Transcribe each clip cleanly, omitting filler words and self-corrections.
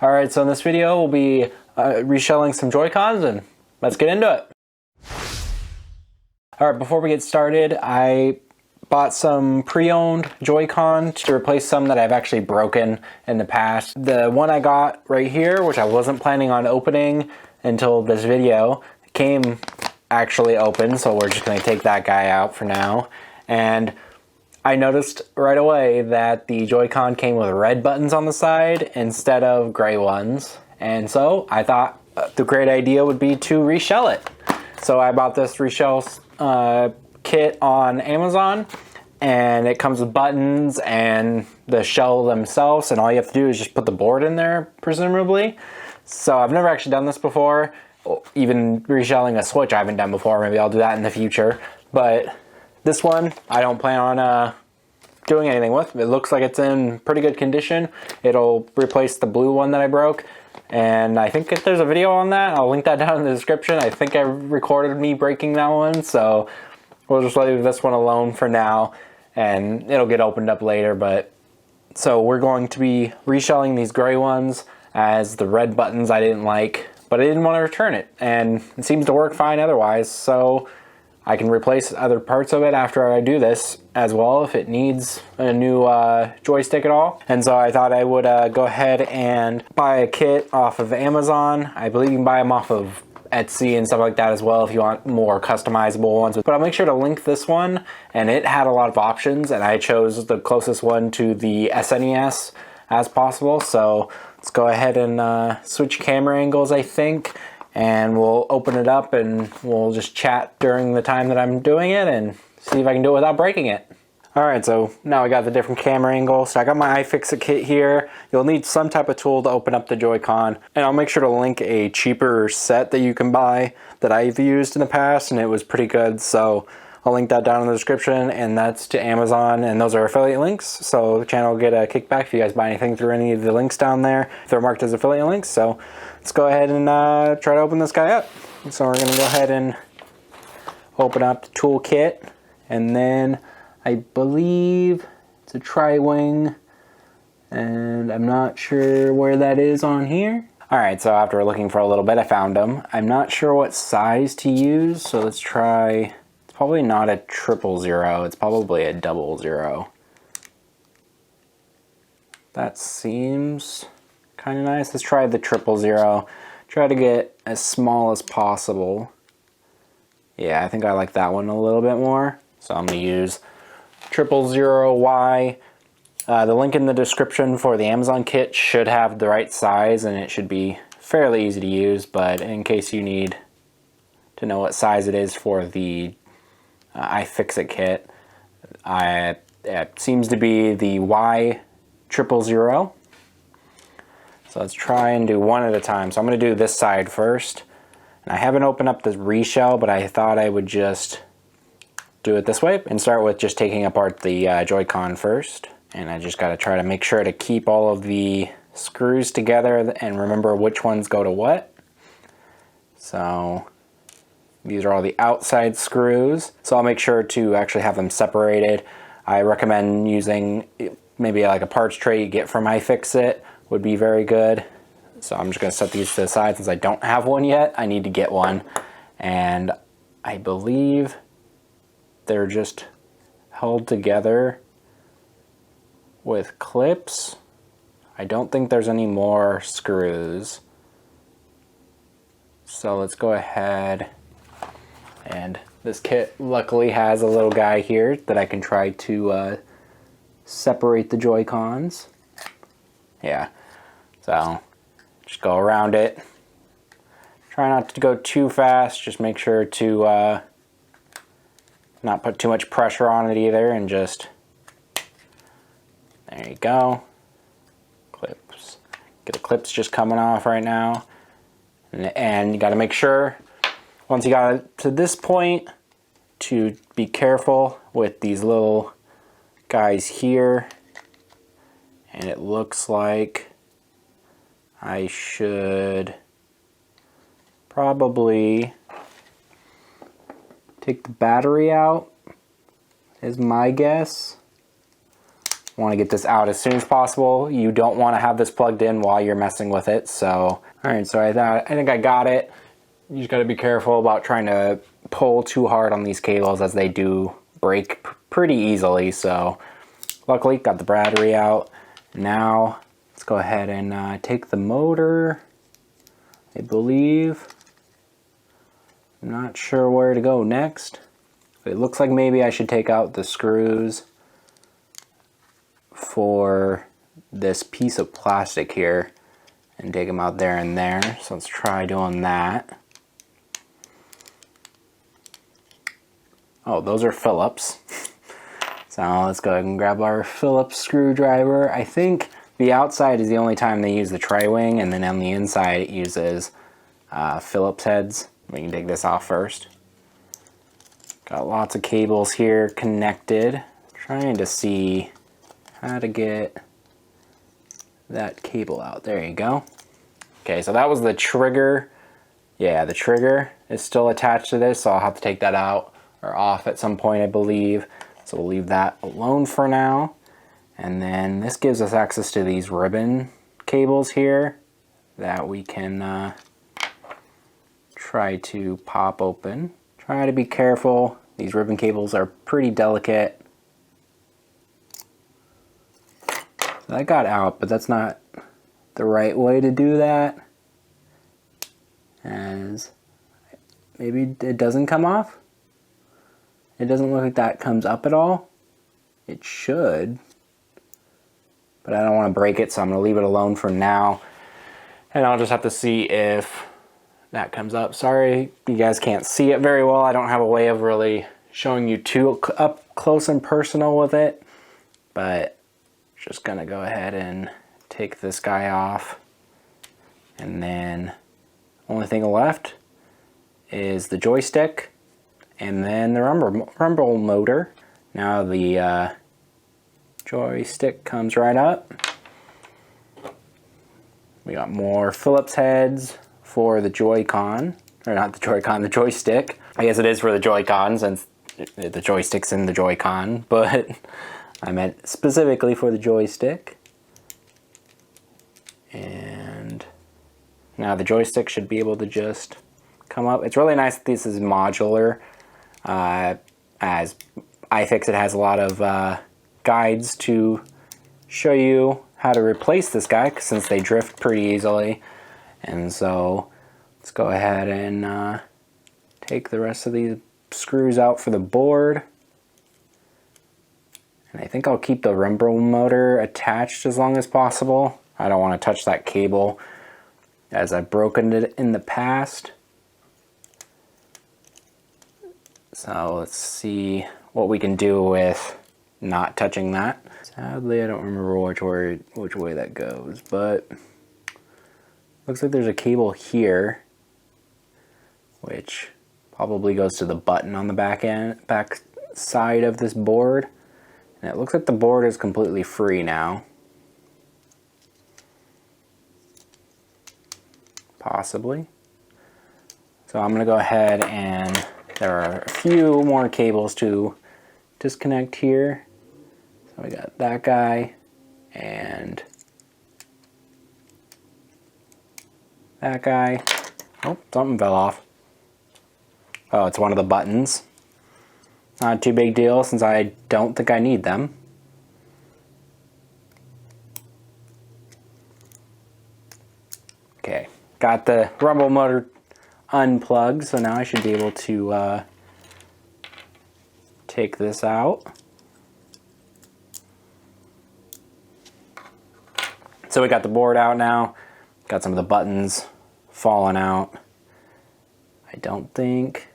Alright, so in this video we'll be reshelling some Joy-Cons, and let's get into it. Alright, before we get started, I bought some pre-owned Joy-Con to replace some that I've actually broken in the past. The one I got right here, which I wasn't planning on opening until this video, came actually open, so we're just going to take that guy out for now. And I noticed right away that the Joy-Con came with red buttons on the side instead of gray ones. And so I thought the great idea would be to reshell it. So I bought this reshell kit on Amazon, and it comes with buttons and the shell themselves, and all you have to do is just put the board in there, presumably. So I've never actually done this before. Even reshelling a Switch I haven't done before. Maybe I'll do that in the future. But this one I don't plan on doing anything with. It looks like it's in pretty good condition. It'll replace the blue one that I broke. And I think if there's a video on that, I'll link that down in the description. I think I recorded me breaking that one, so we'll just leave this one alone for now, and it'll get opened up later. But so we're going to be reshelling these gray ones, as the red buttons I didn't like, but I didn't want to return it, and it seems to work fine otherwise, so I can replace other parts of it after I do this as well if it needs a new joystick at all. And so I thought I would go ahead and buy a kit off of Amazon. I believe you can buy them off of Etsy and stuff like that as well if you want more customizable ones. But I'll make sure to link this one, and it had a lot of options, and I chose the closest one to the SNES as possible. So let's go ahead and switch camera angles, I think, and we'll open it up and we'll just chat during the time that I'm doing it and see if I can do it without breaking it. Alright, so now I got the different camera angles. So I got my iFixit kit here. You'll need some type of tool to open up the Joy-Con, and I'll make sure to link a cheaper set that you can buy that I've used in the past, and it was pretty good. So I'll link that down in the description, and that's to Amazon, and those are affiliate links, so the channel will get a kickback if you guys buy anything through any of the links down there. They're marked as affiliate links. So let's go ahead and try to open this guy up. So we're going to go ahead and open up the toolkit, and then I believe it's a tri-wing, and I'm not sure where that is on here. Alright, so after looking for a little bit, I found them. I'm not sure what size to use, so let's try. It's probably not a 000, it's probably a 00. That seems kind of nice. Let's try the 000. Try to get as small as possible. Yeah, I think I like that one a little bit more. So I'm going to use 000Y. The link in the description for the Amazon kit should have the right size, and it should be fairly easy to use, but in case you need to know what size it is for the iFixit kit, it seems to be the Y000. So let's try and do one at a time. So I'm going to do this side first. And I haven't opened up the reshell, but I thought I would just do it this way and start with just taking apart the Joy-Con first. And I just got to try to make sure to keep all of the screws together and remember which ones go to what. So these are all the outside screws. So I'll make sure to actually have them separated. I recommend using maybe like a parts tray you get from iFixit would be very good. So I'm just going to set these to the side since I don't have one yet. I need to get one. And I believe they're just held together with clips. I don't think there's any more screws. So let's go ahead, and this kit luckily has a little guy here that I can try to separate the Joy-Cons. Yeah, so just go around it. Try not to go too fast, just make sure to not put too much pressure on it either, and just, there you go. Clips. Get the clips just coming off right now. And you got to make sure, once you got it to this point, to be careful with these little guys here. And it looks like I should probably take the battery out, is my guess. want to get this out as soon as possible. You don't want to have this plugged in while you're messing with it. So, all right, so I think I got it. You just got to be careful about trying to pull too hard on these cables, as they do break pretty easily. So luckily got the battery out. Now let's go ahead and take the motor, I believe. I'm not sure where to go next. It looks like maybe I should take out the screws for this piece of plastic here and take them out there and there. So let's try doing that. Oh, those are Phillips. So let's go ahead and grab our Phillips screwdriver. I think the outside is the only time they use the tri-wing, and then on the inside it uses Phillips heads. We can take this off first. Got lots of cables here connected. Trying to see how to get that cable out. There you go. Okay, so that was the trigger. Yeah, the trigger is still attached to this, so I'll have to take that out or off at some point, I believe. So we'll leave that alone for now. And then this gives us access to these ribbon cables here that we can try to pop open. Try to be careful. These ribbon cables are pretty delicate. So that got out, but that's not the right way to do that. As maybe it doesn't come off. It doesn't look like that comes up at all. It should, but I don't want to break it, so I'm going to leave it alone for now. And I'll just have to see if that comes up. Sorry, you guys can't see it very well. I don't have a way of really showing you too up close and personal with it, but just going to go ahead and take this guy off. And then only thing left is the joystick and then the rumble motor. Now the joystick comes right up. We got more Phillips heads for the Joy-Con, or not the Joy-Con, the joystick. I guess it is for the Joy-Con since the joystick's in the Joy-Con, but I meant specifically for the joystick. And now the joystick should be able to just come up. It's really nice that this is modular. As iFixit has a lot of guides to show you how to replace this guy since they drift pretty easily. And so let's go ahead and take the rest of these screws out for the board. And I think I'll keep the rumble motor attached as long as possible. I don't want to touch that cable as I've broken it in the past. So let's see what we can do with not touching that. Sadly, I don't remember which way that goes, but looks like there's a cable here, which probably goes to the button on the back side of this board. And it looks like the board is completely free now. Possibly. So I'm going to go ahead and there are a few more cables to disconnect here. So we got that guy and that guy. Oh, something fell off. Oh, it's one of the buttons. Not too big deal since I don't think I need them. Okay, got the rumble motor unplugged, so now I should be able to take this out. So we got the board out now, got some of the buttons falling out. I don't think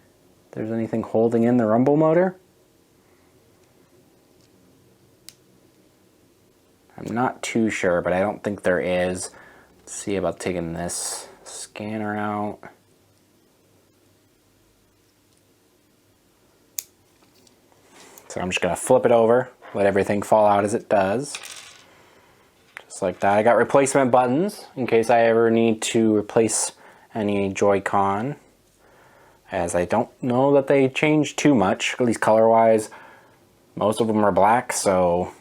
there's anything holding in the rumble motor. I'm not too sure, but I don't think there is. Let's see about taking this scanner out. So I'm just going to flip it over, let everything fall out as it does. Just like that. I got replacement buttons in case I ever need to replace any Joy-Con, as I don't know that they change too much, at least color-wise. Most of them are black, so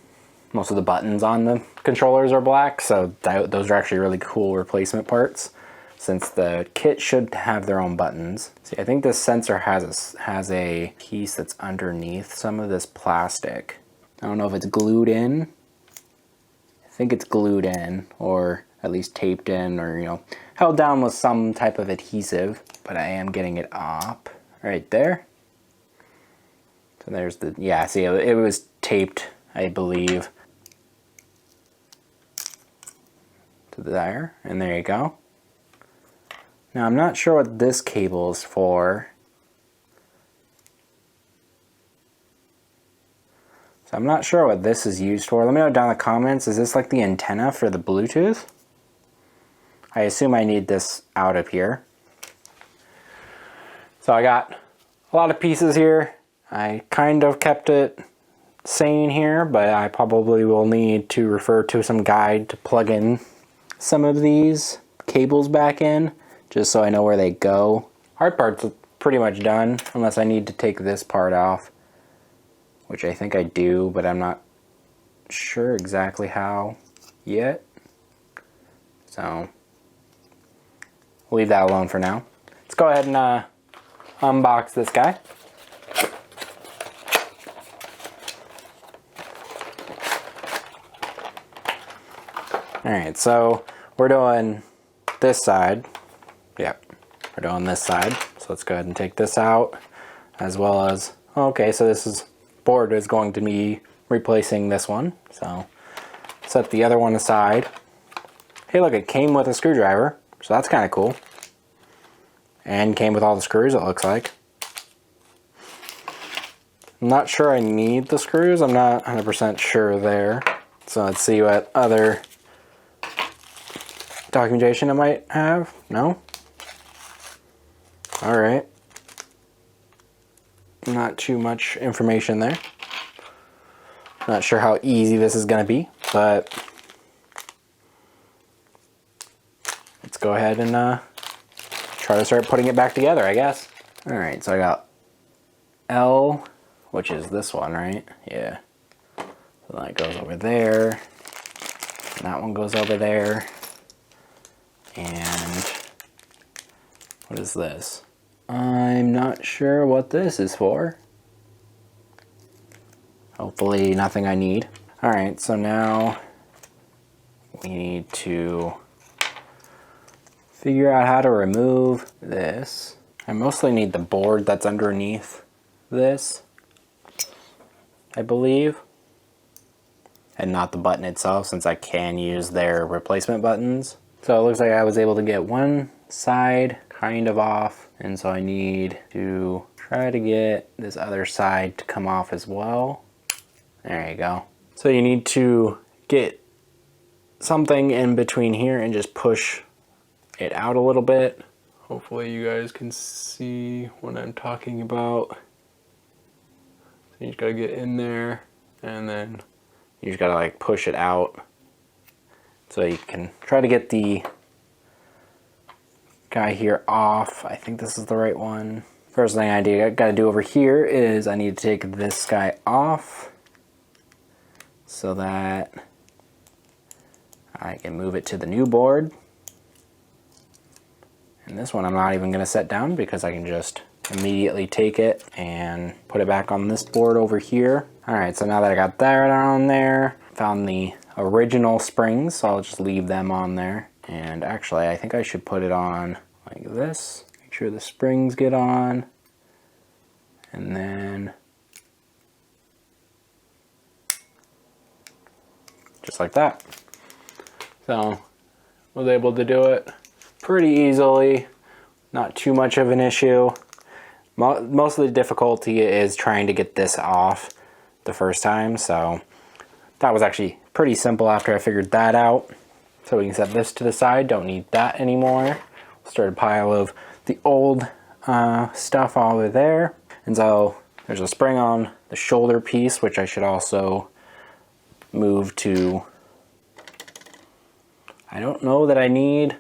most of the buttons on the controllers are black, so those are actually really cool replacement parts, since the kit should have their own buttons. See, I think this sensor has a piece that's underneath some of this plastic. I don't know if it's glued in. I think it's glued in, or at least taped in, or, you know, held down with some type of adhesive, but I am getting it up right there. So there's the, yeah, see, it was taped, I believe, to there, and there you go. Now, I'm not sure what this cable is for. So I'm not sure what this is used for. Let me know down in the comments. Is this like the antenna for the Bluetooth? I assume I need this out of here. So I got a lot of pieces here. I kind of kept it sane here, but I probably will need to refer to some guide to plug in some of these cables back in, just so I know where they go. Hard part's pretty much done, unless I need to take this part off, which I think I do, but I'm not sure exactly how yet. So we'll leave that alone for now. Let's go ahead and unbox this guy. Alright, so we're doing this side. Yep, we're doing this side. So let's go ahead and take this out, as well as, okay, so this board is going to be replacing this one. So set the other one aside. Hey, look, it came with a screwdriver, so that's kind of cool. And came with all the screws, it looks like. I'm not sure I need the screws. I'm not 100% sure there. So let's see what other documentation it might have. No? Alright. Not too much information there. Not sure how easy this is going to be, but let's go ahead and try to start putting it back together, I guess. Alright, so I got L, which is this one, right? Yeah. So that goes over there. And that one goes over there. And what is this? I'm not sure what this is for. Hopefully nothing I need. Alright, so now we need to figure out how to remove this. I mostly need the board that's underneath this, I believe, and not the button itself, since I can use their replacement buttons. So it looks like I was able to get one side kind of off, and so I need to try to get this other side to come off as well. There you go. So you need to get something in between here and just push it out a little bit. Hopefully you guys can see what I'm talking about. So you just gotta get in there, and then you just gotta like push it out. So you can try to get the guy here off. I think this is the right one. First thing I gotta do over here is I need to take this guy off so that I can move it to the new board. And this one I'm not even gonna set down because I can just immediately take it and put it back on this board over here. Alright, so now that I got that on there, found the original springs, so I'll just leave them on there. And actually, I think I should put it on like this. Make sure the springs get on. And then just like that. So, was able to do it pretty easily. Not too much of an issue. Most of the difficulty is trying to get this off the first time, so that was actually pretty simple after I figured that out. So we can set this to the side, don't need that anymore. Start a pile of the old stuff over there. And so there's a spring on the shoulder piece, which I should also move to. I don't know that I need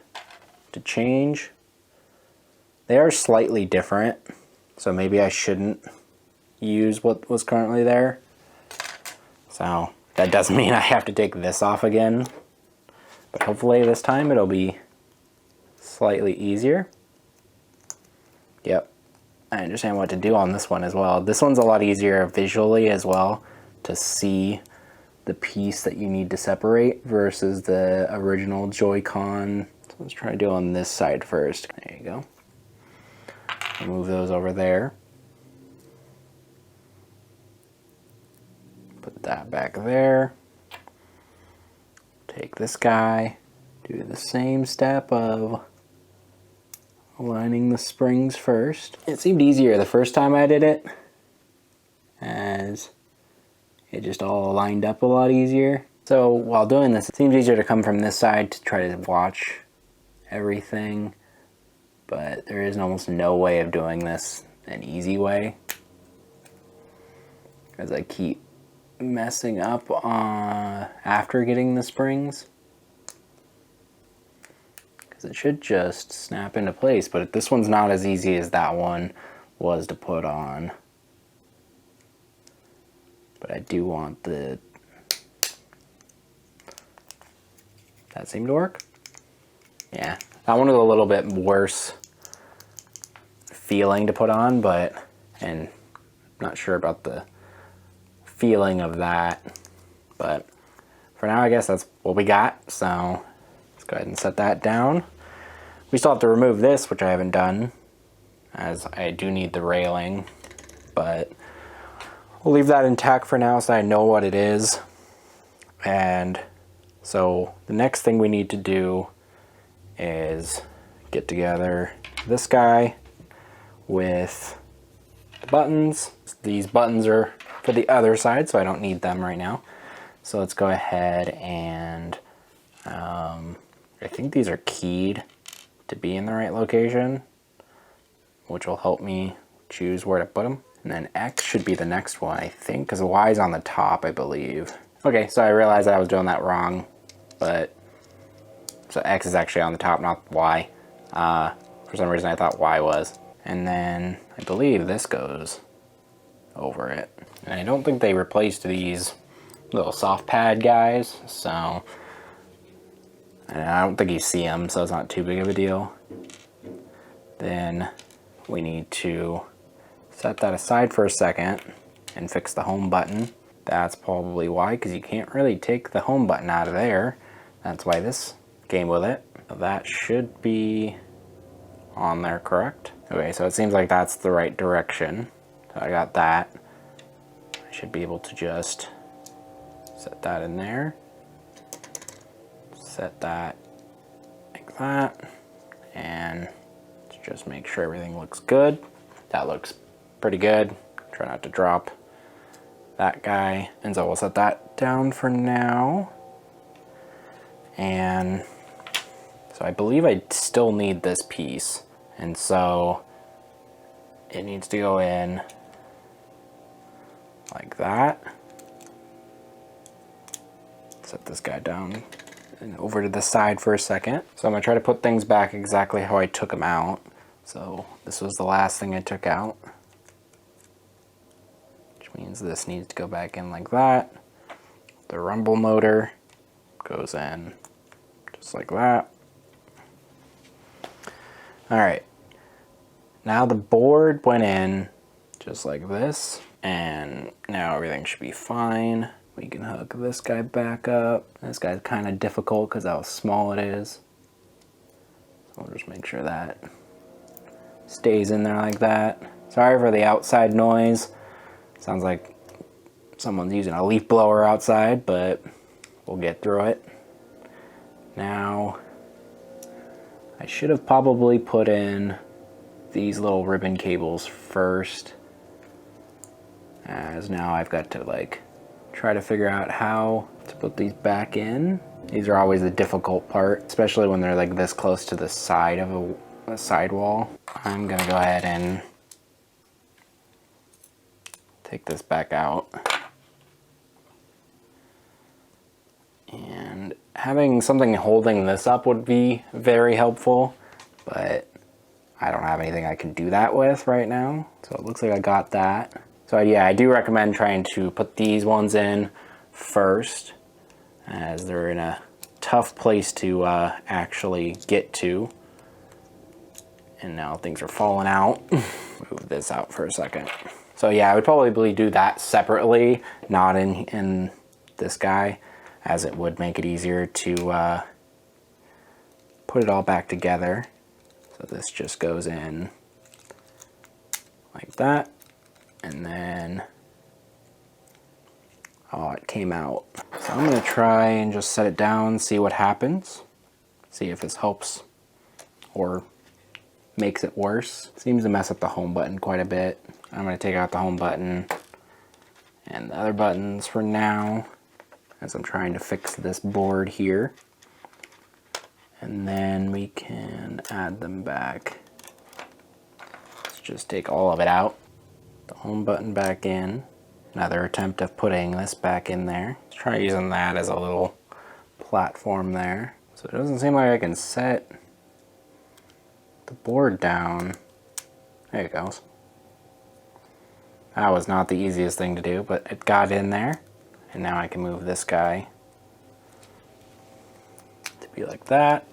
to change. They are slightly different, so maybe I shouldn't use what was currently there. So That doesn't mean I have to take this off again, but hopefully this time it'll be slightly easier. Yep, I understand what to do on this one as well. This one's a lot easier visually as well to see the piece that you need to separate versus the original Joy-Con. So let's try to do on this side first. There you go. Move those over there. Put that back there. Take this guy. Do the same step of aligning the springs first. It seemed easier the first time I did it, as it just all lined up a lot easier. So while doing this, it seems easier to come from this side to try to watch everything, but there is almost no way of doing this an easy way, as I keep messing up after getting the springs, because it should just snap into place, but this one's not as easy as that one was to put on. But I do want that seemed to work. Yeah, that one was a little bit worse feeling to put on, and not sure about the feeling of that, but for now I guess that's what we got. So let's go ahead and set that down. We still have to remove this, which I haven't done, as I do need the railing, but we'll leave that intact for now so I know what it is. And so the next thing we need to do is get together this guy with the buttons. These buttons are for the other side, so I don't need them right now. So let's go ahead and I think these are keyed to be in the right location, which will help me choose where to put them. And then X should be the next one, I think, because Y is on the top, I believe. Okay, so I realized I was doing that wrong, but so X is actually on the top, not Y. For some reason I thought Y was. And then I believe this goes over it. And I don't think they replaced these little soft pad guys, so and I don't think you see them, so it's not too big of a deal. Then we need to set that aside for a second and fix the home button. That's probably why, because you can't really take the home button out of there. That's why this came with it. That should be on there, correct? Okay, so it seems like that's the right direction. So I got that. I should be able to just set that in there. Set that like that. And just make sure everything looks good. That looks pretty good. Try not to drop that guy. And so we'll set that down for now. And so I believe I still need this piece. And so it needs to go in like that. Set this guy down and over to the side for a second. So I'm gonna try to put things back exactly how I took them out. So this was the last thing I took out, which means this needs to go back in like that. The rumble motor goes in just like that. All right, now the board went in just like this, and now everything should be fine. We can hook this guy back up. This guy's kind of difficult because how small it is. So we'll just make sure that stays in there like that. Sorry for the outside noise. Sounds like someone's using a leaf blower outside, but we'll get through it. Now, I should have probably put in these little ribbon cables first, as now I've got to like try to figure out how to put these back in. These are always the difficult part, especially when they're like this close to the side of a sidewall. I'm gonna go ahead and take this back out. And having something holding this up would be very helpful, but I don't have anything I can do that with right now. So it looks like I got that. So yeah, I do recommend trying to put these ones in first, as they're in a tough place to actually get to. And now things are falling out. Move this out for a second. So yeah, I would probably do that separately, not in this guy, as it would make it easier to put it all back together. So this just goes in like that, and then, oh, it came out. So I'm gonna try and just set it down, see what happens, see if this helps or makes it worse. Seems to mess up the home button quite a bit. I'm gonna take out the home button and the other buttons for now, as I'm trying to fix this board here. And then we can add them back. Let's just take all of it out. The home button back in. Another attempt of putting this back in there. Let's try using that as a little platform there. So it doesn't seem like I can set the board down. There it goes. That was not the easiest thing to do, but it got in there. And now I can move this guy to be like that.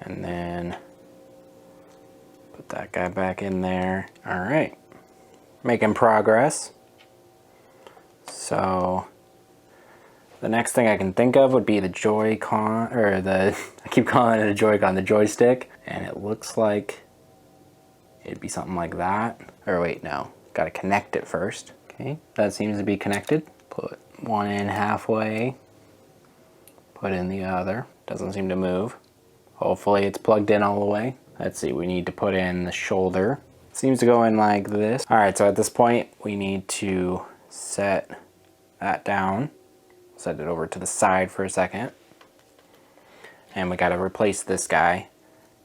And then put that guy back in there. All right, making progress. So the next thing I can think of would be the Joy-Con, or I keep calling it a Joy-Con, the joystick. And it looks like it'd be something like that. Or wait, no, gotta connect it first. Okay, that seems to be connected. Put one in halfway, put in the other. Doesn't seem to move. Hopefully it's plugged in all the way. Let's see, we need to put in the shoulder. It seems to go in like this. All right, so at this point, we need to set that down. Set it over to the side for a second. And we gotta replace this guy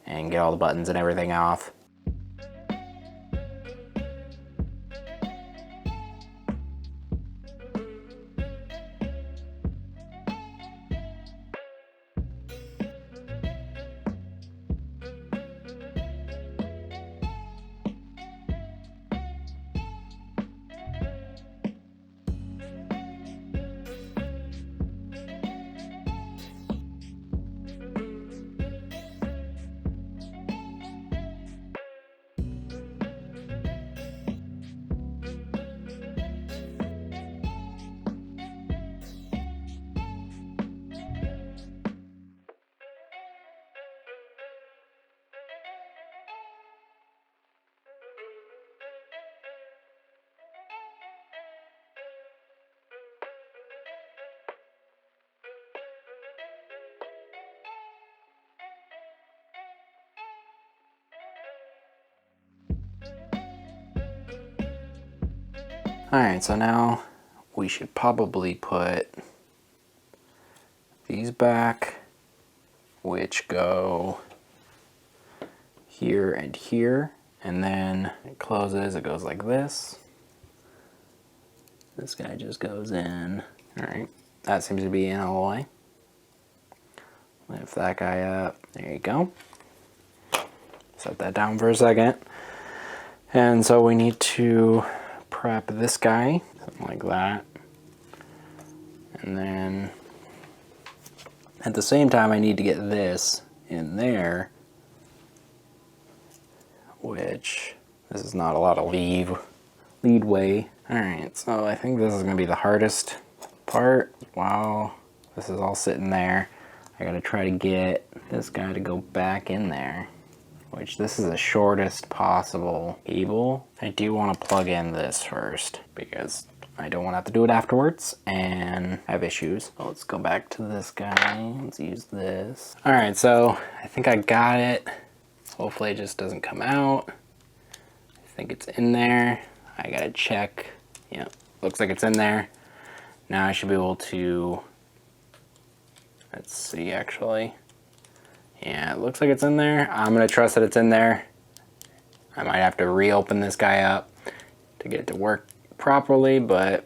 and get all the buttons and everything off. Alright, so now we should probably put these back, which go here and here, and then it closes, it goes like this. This guy just goes in. Alright, that seems to be in all the way. Lift that guy up, there you go. Set that down for a second. And so we need to prep this guy, something like that. And then at the same time I need to get this in there, which this is not a lot of leadway. Alright, so I think this is going to be the hardest part. While this is all sitting there, I gotta try to get this guy to go back in there, which this is the shortest possible cable. I do want to plug in this first because I don't want to have to do it afterwards and have issues. So let's go back to this guy. Let's use this. All right, so I think I got it. Hopefully it just doesn't come out. I think it's in there. I gotta check. Yeah, looks like it's in there. Now I should be able to, let's see actually. Yeah, it looks like it's in there. I'm gonna trust that it's in there. I might have to reopen this guy up to get it to work properly, but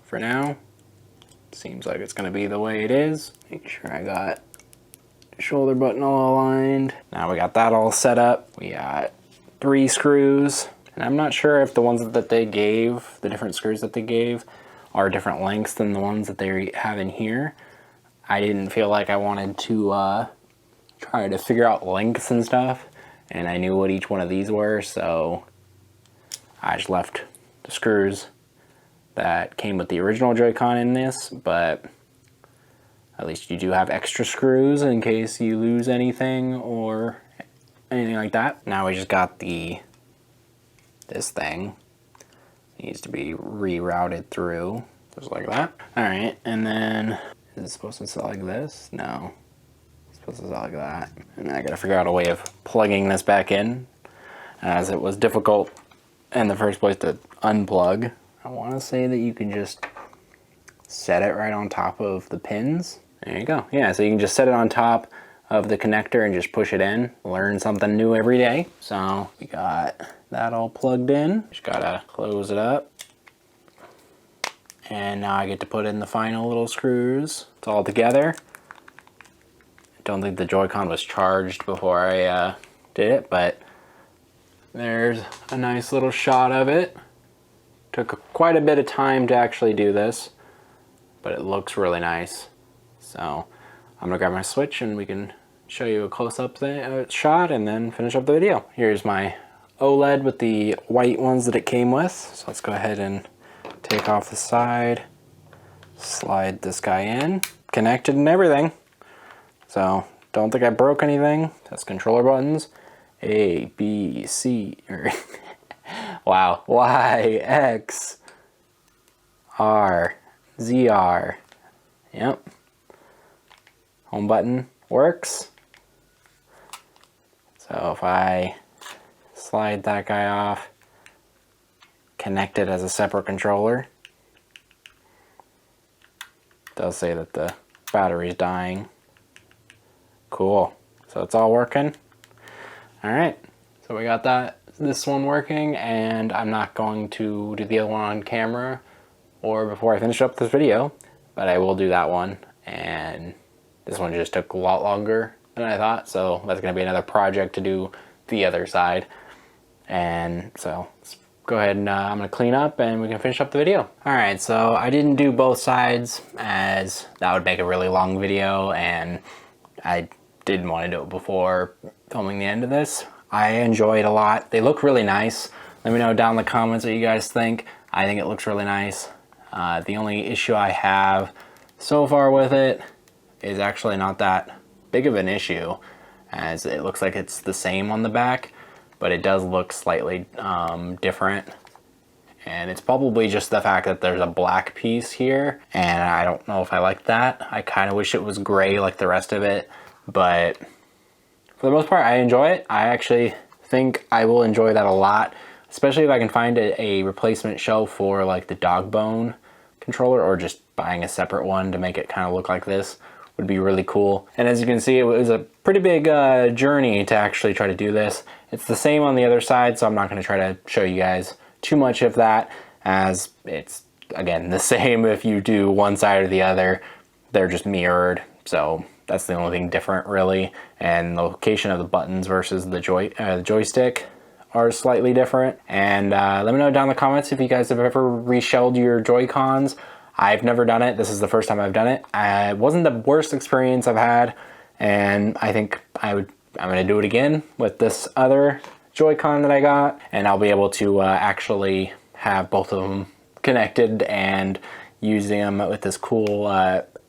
for now, seems like it's gonna be the way it is. Make sure I got the shoulder button all aligned. Now we got that all set up. We got 3 screws, and I'm not sure if the ones that they gave, the different screws that they gave, are different lengths than the ones that they have in here. I didn't feel like I wanted to try to figure out lengths and stuff, and I knew what each one of these were, so I just left the screws that came with the original Joy-Con in this, but at least you do have extra screws in case you lose anything or anything like that. Now we just got this thing. It needs to be rerouted through, just like that. All right, and then is it supposed to sit like this? No, it's supposed to sit like that. And I gotta figure out a way of plugging this back in, as it was difficult in the first place to unplug. I wanna say that you can just set it right on top of the pins. There you go. Yeah, so you can just set it on top of the connector and just push it in. Learn something new every day. So we got that all plugged in. Just gotta close it up. And now I get to put in the final little screws. It's all together. I don't think the Joy-Con was charged before I did it, but there's a nice little shot of it. Took quite a bit of time to actually do this, but it looks really nice. So I'm gonna grab my switch and we can show you a close-up shot and then finish up the video. Here's my OLED with the white ones that it came with. So let's go ahead and take off the side, slide this guy in, connected and everything. So don't think I broke anything. That's controller buttons. A, B, C, wow, Y, X, R, ZR. Yep. Home button works. So if I slide that guy off, connect it as a separate controller, it does say that the battery's dying. Cool. So it's all working. All right. So we got this one working, and I'm not going to do the other one on camera or before I finish up this video, but I will do that one. And this one just took a lot longer than I thought, so that's going to be another project to do the other side. And so let's go ahead and I'm going to clean up and we can finish up the video. All right, so I didn't do both sides as that would make a really long video, and I didn't want to do it before filming the end of this. I enjoy it a lot. They look really nice. Let me know down in the comments what you guys think. I think it looks really nice. The only issue I have so far with it is actually not that big of an issue, as it looks like it's the same on the back, but it does look slightly different. And it's probably just the fact that there's a black piece here, and I don't know if I like that. I kind of wish it was gray like the rest of it, but for the most part, I enjoy it. I actually think I will enjoy that a lot, especially if I can find a replacement shell for like the dog bone controller, or just buying a separate one to make it kind of look like this would be really cool. And as you can see, it was a pretty big journey to actually try to do this. It's the same on the other side, so I'm not going to try to show you guys too much of that, as it's, again, the same if you do one side or the other. They're just mirrored, so that's the only thing different, really. And the location of the buttons versus the joystick are slightly different. And let me know down in the comments if you guys have ever reshelled your Joy-Cons. I've never done it. This is the first time I've done it. It wasn't the worst experience I've had, and I think I'm gonna do it again with this other Joy-Con that I got, and I'll be able to actually have both of them connected and use them with this cool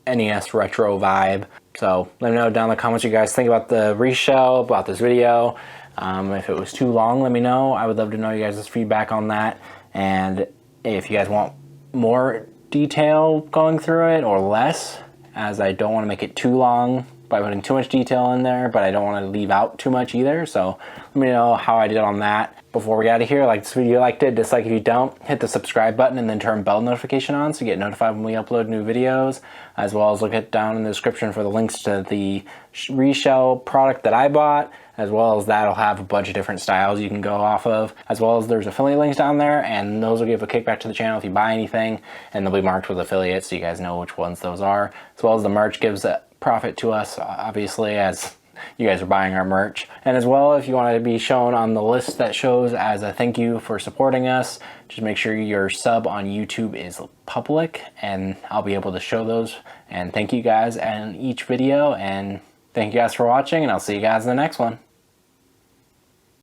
NES retro vibe. So let me know down in the comments what you guys think about the reshell, about this video. If it was too long, let me know. I would love to know you guys' feedback on that. And if you guys want more detail going through it or less, as I don't want to make it too long by putting too much detail in there, but I don't want to leave out too much either. So let me know how I did on that. Before we get out of here, like this video, you liked it, dislike if you don't, hit the subscribe button and then turn bell notification on so you get notified when we upload new videos, as well as look it down in the description for the links to the reshell product that I bought, as well as that'll have a bunch of different styles you can go off of, as well as there's affiliate links down there, and those will give a kickback to the channel if you buy anything, and they'll be marked with affiliates so you guys know which ones those are, as well as the merch gives a profit to us, obviously, as you guys are buying our merch. And as well, if you want to be shown on the list that shows as a thank you for supporting us, just make sure your sub on YouTube is public, and I'll be able to show those. And thank you guys in each video, and thank you guys for watching, and I'll see you guys in the next one.